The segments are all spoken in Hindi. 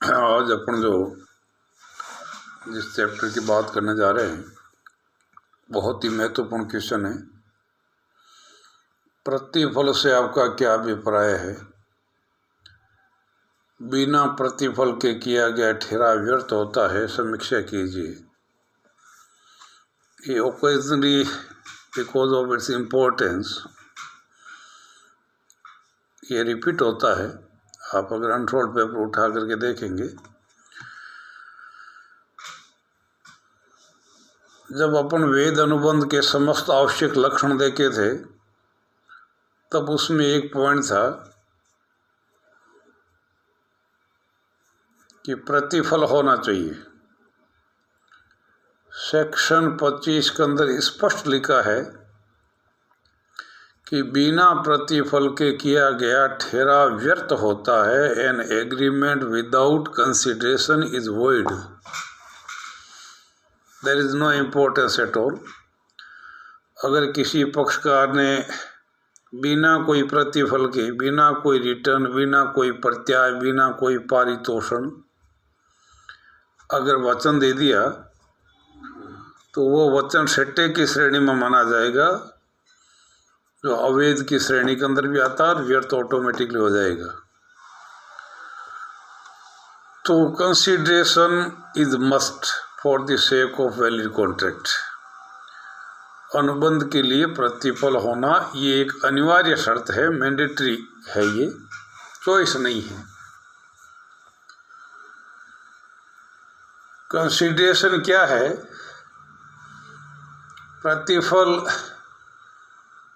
आज अपन जिस चैप्टर की बात करने जा रहे हैं बहुत ही महत्वपूर्ण क्वेश्चन है। प्रतिफल से आपका क्या अभिप्राय है? बिना प्रतिफल के किया गया ठहराव व्यर्थ होता है, समीक्षा कीजिए। ये occasionally because of its importance ये रिपीट होता है। आप अगर अनफोल्ड पेपर उठा करके देखेंगे, जब अपन वेद अनुबंध के समस्त आवश्यक लक्षण देखे थे तब उसमें एक पॉइंट था कि प्रतिफल होना चाहिए। सेक्शन 25 के अंदर स्पष्ट लिखा है कि बिना प्रतिफल के किया गया ठहराव व्यर्थ होता है। An agreement without consideration is void. There is no importance at all. अगर किसी पक्षकार ने बिना कोई प्रतिफल के, बिना कोई रिटर्न, बिना कोई प्रत्याय, बिना कोई पारितोषण अगर वचन दे दिया तो वो वचन सट्टे की श्रेणी में माना जाएगा, जो अवैध की श्रेणी के अंदर भी आता है और व्यर्थ ऑटोमेटिकली हो जाएगा। तो consideration is must for the sake of valid contract. अनुबंध के लिए प्रतिफल होना ये एक अनिवार्य शर्त है, मैंडेटरी है, ये चॉइस नहीं है। कंसिडरेशन क्या है? प्रतिफल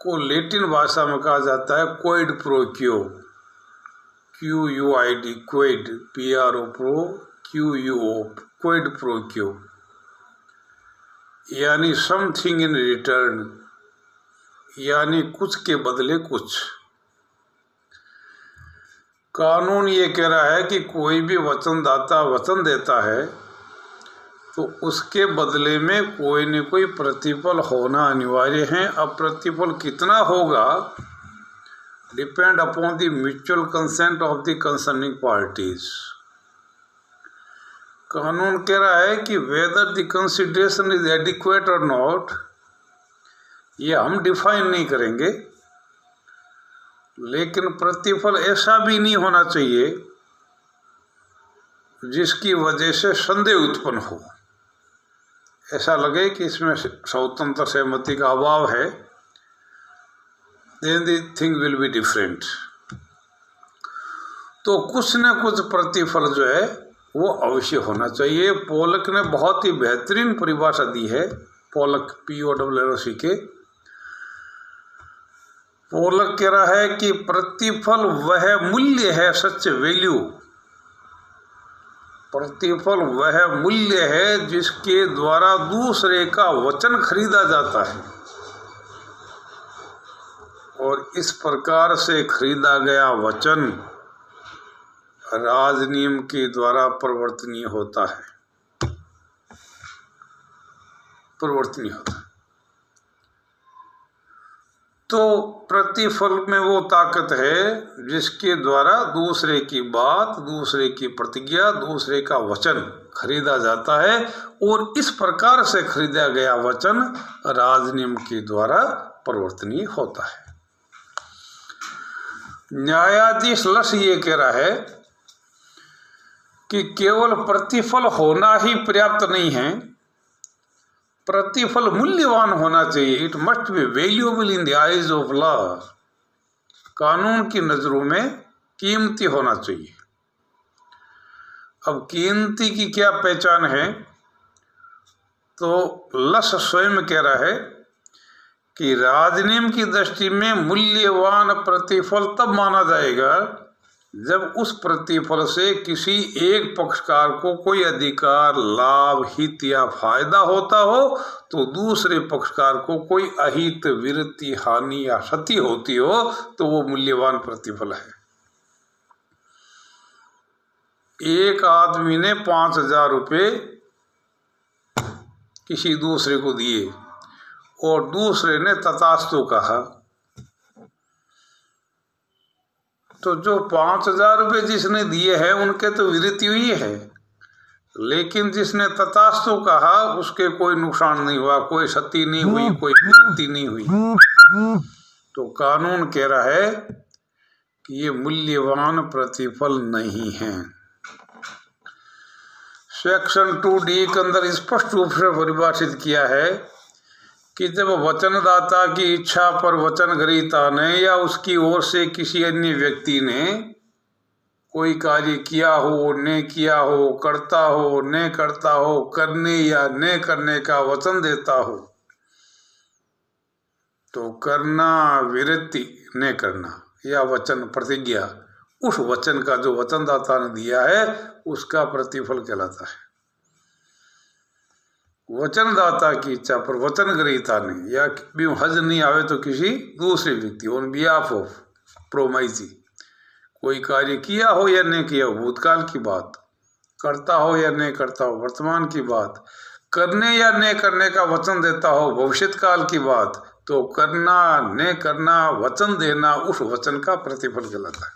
को लैटिन भाषा में कहा जाता है quid pro quo, QUID, quid, PRO, QUO, quid pro quo, यानी समथिंग इन रिटर्न, यानी कुछ के बदले कुछ। कानून ये कह रहा है कि कोई भी वचनदाता वचन देता है तो उसके बदले में कोई न कोई प्रतिफल होना अनिवार्य है। अब प्रतिफल कितना होगा depend upon the mutual consent of the concerning parties. कानून कह रहा है कि whether the consideration is adequate और नॉट, ये हम डिफाइन नहीं करेंगे, लेकिन प्रतिफल ऐसा भी नहीं होना चाहिए जिसकी वजह से संदेह उत्पन्न हो, ऐसा लगे कि इसमें स्वतंत्र सहमति का अभाव है, then the thing will be different। तो कुछ न कुछ प्रतिफल जो है वो अवश्य होना चाहिए। पोलक ने बहुत ही बेहतरीन परिभाषा दी है, पोलक POLLOC के। पोलक कह रहा है कि प्रतिफल वह मूल्य है, सच वैल्यू, प्रतिफल वह मूल्य है जिसके द्वारा दूसरे का वचन खरीदा जाता है, और इस प्रकार से खरीदा गया वचन राजनियम के द्वारा परिवर्तनीय होता है, परिवर्तनीय होता है। तो प्रतिफल में वो ताकत है जिसके द्वारा दूसरे की बात, दूसरे की प्रतिज्ञा, दूसरे का वचन खरीदा जाता है, और इस प्रकार से खरीदा गया वचन राजनियम के द्वारा परिवर्तनीय होता है। न्यायाधीश लस ये कह रहा है कि केवल प्रतिफल होना ही पर्याप्त नहीं है, प्रतिफल मूल्यवान होना चाहिए। It must be valuable in the eyes of law. कानून की नजरों में कीमती होना चाहिए। अब कीमती की क्या पहचान है? तो लस स्वयं कह रहा है कि राजनियम की दृष्टि में मूल्यवान प्रतिफल तब माना जाएगा जब उस प्रतिफल से किसी एक पक्षकार को कोई अधिकार, लाभ, हित या फायदा होता हो, तो दूसरे पक्षकार को कोई अहित, विरति, हानि या क्षति होती हो, तो वो मूल्यवान प्रतिफल है। एक आदमी ने 5,000 रुपये किसी दूसरे को दिए और दूसरे ने तथास्तु कहा, तो जो 5,000 रुपये जिसने दिए हैं उनके तो विरति हुई है, लेकिन जिसने तथास्तु कहा उसके कोई नुकसान नहीं हुआ, कोई क्षति नहीं हुई, कोई विरति नहीं हुई। तो कानून कह रहा है कि ये मूल्यवान प्रतिफल नहीं है। सेक्शन 2D के अंदर स्पष्ट रूप से परिभाषित किया है कि जब वचनदाता की इच्छा पर वचनग्रहीता ने या उसकी ओर से किसी अन्य व्यक्ति ने कोई कार्य किया हो, न किया हो, करता हो, न करता हो, करने या न करने का वचन देता हो, तो करना, विरति, न करना या वचन प्रतिज्ञा, उस वचन का जो वचनदाता ने दिया है उसका प्रतिफल कहलाता है। वचनदाता की इच्छा पर वचनग्रहीता ने या हज नहीं आवे तो किसी दूसरे व्यक्ति ऑन बिहाफ ऑफ प्रोमाइजी कोई कार्य किया हो या नहीं किया हो, भूतकाल की बात, करता हो या नहीं करता हो, वर्तमान की बात, करने या नहीं करने का वचन देता हो, भविष्यत काल की बात, तो करना, न करना, वचन देना, उस वचन का प्रतिफल कहलाता है।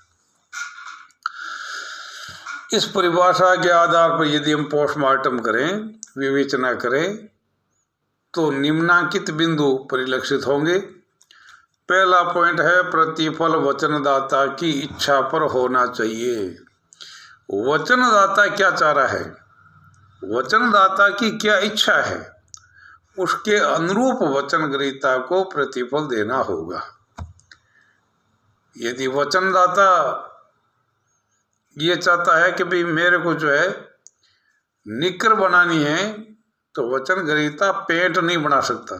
इस परिभाषा के आधार पर यदि हम पोस्टमार्टम करें, विवेचना करें, तो निम्नांकित बिंदु परिलक्षित होंगे। पहला पॉइंट है प्रतिफल वचनदाता की इच्छा पर होना चाहिए। वचनदाता क्या चाह रहा है, वचनदाता की क्या इच्छा है, उसके अनुरूप वचनग्रहीता को प्रतिफल देना होगा। यदि वचनदाता ये चाहता है कि भाई मेरे को जो है निकर बनानी है, तो वचनग्रहीता पेंट नहीं बना सकता,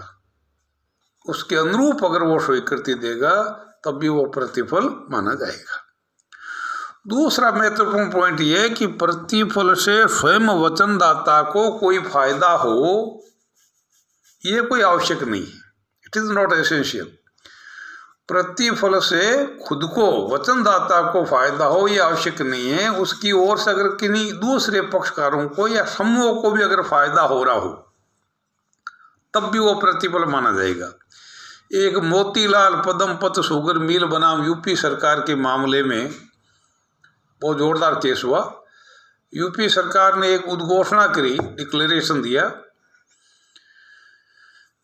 उसके अनुरूप अगर वो स्वीकृति देगा तब भी वो प्रतिफल माना जाएगा। दूसरा महत्वपूर्ण पॉइंट ये कि प्रतिफल से स्वयं वचनदाता को कोई फायदा हो ये कोई आवश्यक नहीं है, इट इज नॉट एसेंशियल। प्रतिफल से खुद को, वचनदाता को फायदा हो ये आवश्यक नहीं है, उसकी ओर से अगर किन्हीं दूसरे पक्षकारों को या समूह को भी अगर फायदा हो रहा हो तब भी वो प्रतिफल माना जाएगा। एक मोतीलाल पदमपत शुगर मिल बनाम यूपी सरकार के मामले में बहुत जोरदार केस हुआ। यूपी सरकार ने एक उद्घोषणा करी, डिक्लेरेशन दिया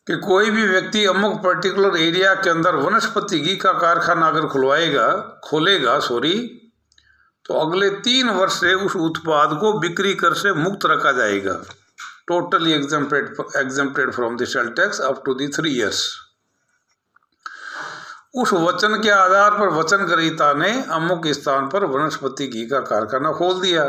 कि कोई भी व्यक्ति अमुक पर्टिकुलर एरिया के अंदर वनस्पति घी का कारखाना अगर खोलेगा तो अगले 3 वर्ष से उस उत्पाद को बिक्री कर से मुक्त रखा जाएगा, totally exempted from the sale tax up to the 3 years। उस वचन के आधार पर वचनग्रहीता ने अमुक स्थान पर वनस्पति घी का कारखाना खोल दिया,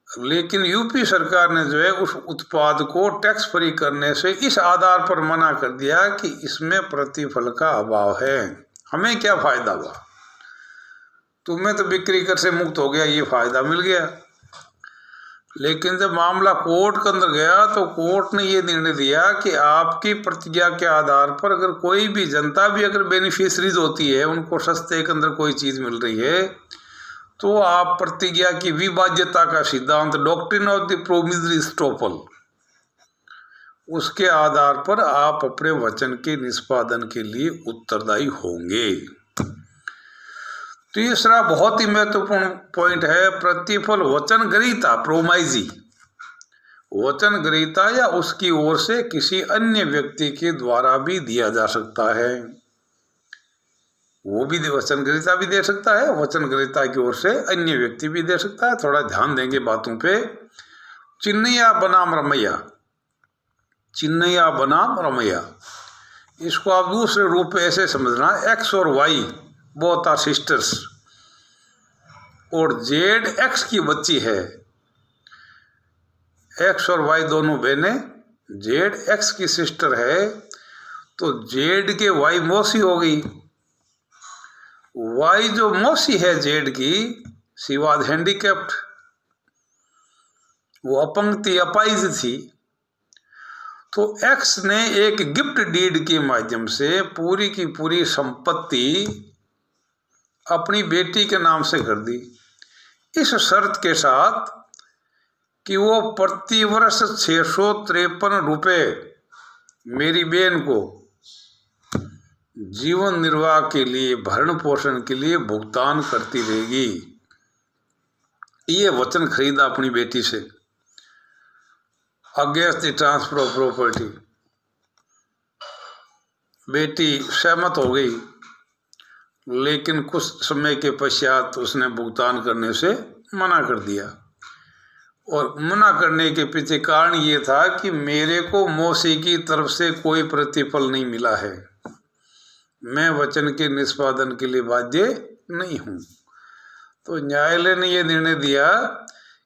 लेकिन यूपी सरकार ने जो है उस उत्पाद को टैक्स फ्री करने से इस आधार पर मना कर दिया कि इसमें प्रतिफल का अभाव है, हमें क्या फायदा हुआ, तुम्हें तो बिक्री कर से मुक्त हो गया, ये फायदा मिल गया। लेकिन जब मामला कोर्ट के अंदर गया तो कोर्ट ने ये निर्णय दिया कि आपकी प्रतिज्ञा के आधार पर अगर कोई भी जनता भी अगर बेनिफिशरीज होती है, उनको सस्ते के अंदर कोई चीज मिल रही है, तो आप प्रतिज्ञा की विभाज्यता का सिद्धांत, doctrine of the promissory estoppel, उसके आधार पर आप अपने वचन के निष्पादन के लिए उत्तरदायी होंगे। तीसरा बहुत ही महत्वपूर्ण पॉइंट है प्रतिफल वचनग्रहीता, प्रोमाइजी, वचनग्रहीता या उसकी ओर से किसी अन्य व्यक्ति के द्वारा भी दिया जा सकता है। वो भी वचनग्रहीता भी दे सकता है, वचनग्रहीता की ओर से अन्य व्यक्ति भी दे सकता है। थोड़ा ध्यान देंगे बातों पे। चिन्नैया बनाम रमैया, चिन्नैया बनाम रमैया, इसको आप दूसरे रूप में ऐसे समझना, एक्स और वाई बोथ आर सिस्टर्स, और जेड एक्स की बच्ची है, एक्स और वाई दोनों बहनें, जेड एक्स की सिस्टर है, तो जेड के वाई मौसी हो गई। वाई जो मौसी है जेड की, शी वाज हैंडीकैप्ड, वो अपंग थी, अपाइज थी, तो एक्स ने एक गिफ्ट डीड के माध्यम से पूरी की पूरी संपत्ति अपनी बेटी के नाम से कर दी, इस शर्त के साथ कि वो प्रतिवर्ष 653 रुपये मेरी बहन को जीवन निर्वाह के लिए, भरण पोषण के लिए भुगतान करती रहेगी। ये वचन खरीदा अपनी बेटी से against the transfer of property. बेटी सहमत हो गई, लेकिन कुछ समय के पश्चात उसने भुगतान करने से मना कर दिया। और मना करने के पीछे कारण ये था कि मेरे को मौसी की तरफ से कोई प्रतिफल नहीं मिला है, मैं वचन के निष्पादन के लिए बाध्य नहीं हूँ। तो न्यायालय ने यह निर्णय दिया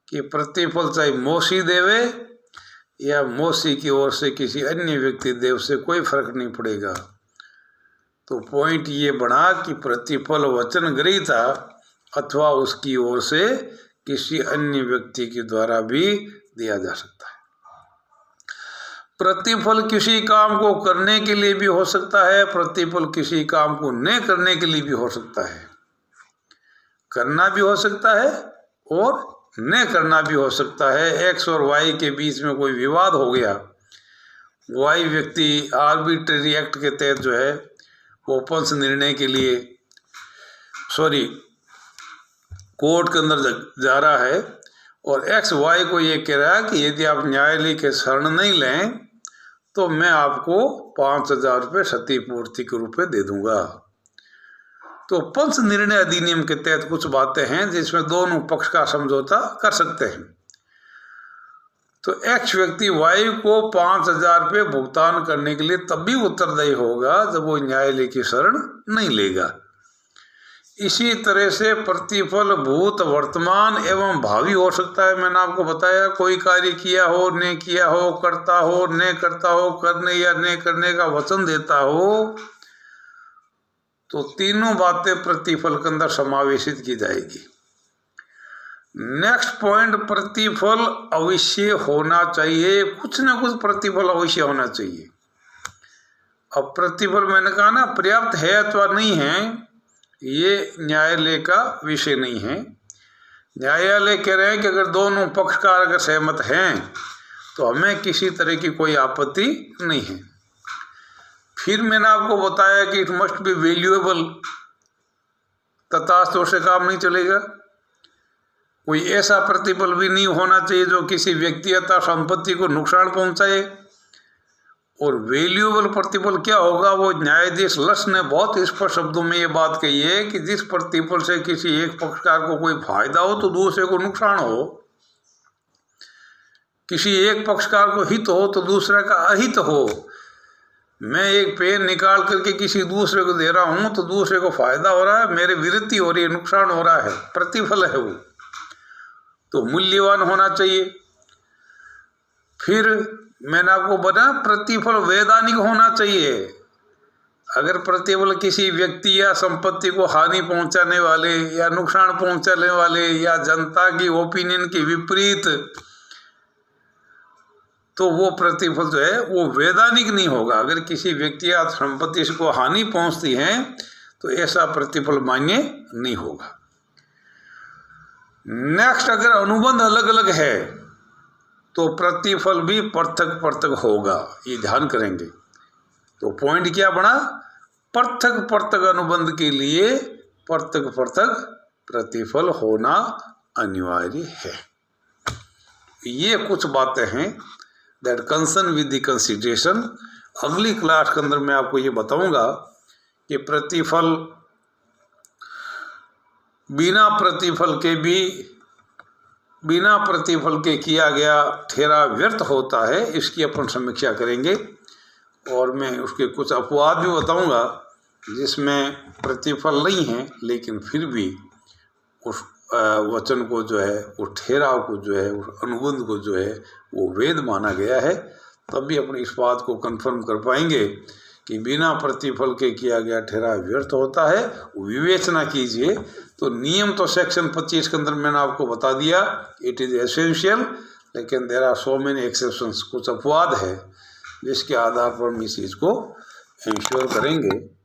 कि प्रतिफल चाहे मौसी देवे या मौसी की ओर से किसी अन्य व्यक्ति देव से कोई फर्क नहीं पड़ेगा। तो पॉइंट ये बना कि प्रतिफल वचन ग्रहीता अथवा उसकी ओर से किसी अन्य व्यक्ति के द्वारा भी दिया जा सकता है। प्रतिफल किसी काम को करने के लिए भी हो सकता है, प्रतिफल किसी काम को न करने के लिए भी हो सकता है। करना भी हो सकता है और न करना भी हो सकता है। एक्स और वाई के बीच में कोई विवाद हो गया, वाई व्यक्ति आर्बिट्रेरी एक्ट के तहत जो है वो पंच निर्णय के लिए कोर्ट के अंदर जा रहा है और एक्स वाई को ये कह रहा है कि यदि आप न्यायालय के शरण नहीं लें तो मैं आपको 5,000 रुपये क्षतिपूर्ति के रूप में दे दूंगा। तो पंच निर्णय अधिनियम के तहत कुछ बातें हैं जिसमें दोनों पक्ष का समझौता कर सकते हैं। तो एक्स व्यक्ति वाई को 5,000 रुपये भुगतान करने के लिए तब भी उत्तरदायी होगा जब वो न्यायालय की शरण नहीं लेगा। इसी तरह से प्रतिफल भूत, वर्तमान एवं भावी हो सकता है। मैंने आपको बताया कोई कार्य किया हो, न किया हो, करता हो, न करता हो, करने या न करने का वचन देता हो, तो तीनों बातें प्रतिफल के अंदर समावेशित की जाएगी। नेक्स्ट पॉइंट, प्रतिफल अवश्य होना चाहिए। कुछ न कुछ प्रतिफल अवश्य होना चाहिए। अब प्रतिफल मैंने कहा ना पर्याप्त है अथवा नहीं है, ये न्यायालय का विषय नहीं है। न्यायालय कह रहे हैं कि अगर दोनों पक्षकार अगर सहमत हैं तो हमें किसी तरह की कोई आपत्ति नहीं है। फिर मैंने आपको बताया कि इट मस्ट बी वैल्यूएबल, तथास्तु से काम नहीं चलेगा। कोई ऐसा प्रतिफल भी नहीं होना चाहिए जो किसी व्यक्ति अथवा संपत्ति को नुकसान पहुंचाए। और वैल्यूएबल प्रतिफल क्या होगा, वो न्यायाधीश लस ने बहुत स्पष्ट शब्दों में ये बात कही है कि जिस प्रतिफल से किसी एक पक्षकार को कोई फायदा हो तो दूसरे को नुकसान हो, किसी एक पक्षकार को हित हो तो दूसरे का अहित हो। मैं एक पेन निकाल करके किसी दूसरे को दे रहा हूं तो दूसरे को फायदा हो रहा है, मेरे विरति हो रही है, नुकसान हो रहा है, प्रतिफल है वो, तो मूल्यवान होना चाहिए। फिर मैंने आपको बताया प्रतिफल वैधानिक होना चाहिए। अगर प्रतिफल किसी व्यक्ति या संपत्ति को हानि पहुंचाने वाले या नुकसान पहुंचाने वाले या जनता की ओपिनियन के विपरीत, तो वो प्रतिफल जो है वो वैधानिक नहीं होगा। अगर किसी व्यक्ति या संपत्ति को हानि पहुंचती है तो ऐसा प्रतिफल मान्य नहीं होगा। नेक्स्ट, अगर अनुबंध अलग अलग है तो प्रतिफल भी पृथक पृथक होगा, ये ध्यान करेंगे। तो पॉइंट क्या बना, पृथक पृथक अनुबंध के लिए पृथक पृथक प्रतिफल होना अनिवार्य है। ये कुछ बातें हैं that concern with the consideration. अगली क्लास के अंदर मैं आपको ये बताऊंगा कि प्रतिफल बिना प्रतिफल के किया गया ठहराव व्यर्थ होता है, इसकी अपन समीक्षा करेंगे। और मैं उसके कुछ अपवाद भी बताऊंगा जिसमें प्रतिफल नहीं है लेकिन फिर भी उस वचन को जो है, उस ठहराव को जो है, उस अनुबंध को जो है वो वेद माना गया है। तब भी अपने इस बात को कंफर्म कर पाएंगे कि बिना प्रतिफल के किया गया ठहराव व्यर्थ होता है। विवेचना कीजिए। तो नियम तो सेक्शन 25 के अंदर मैंने आपको बता दिया, इट इज़ एसेंशियल, लेकिन there are so many exceptions, कुछ अपवाद है जिसके आधार पर हम इस चीज़ को इंश्योर करेंगे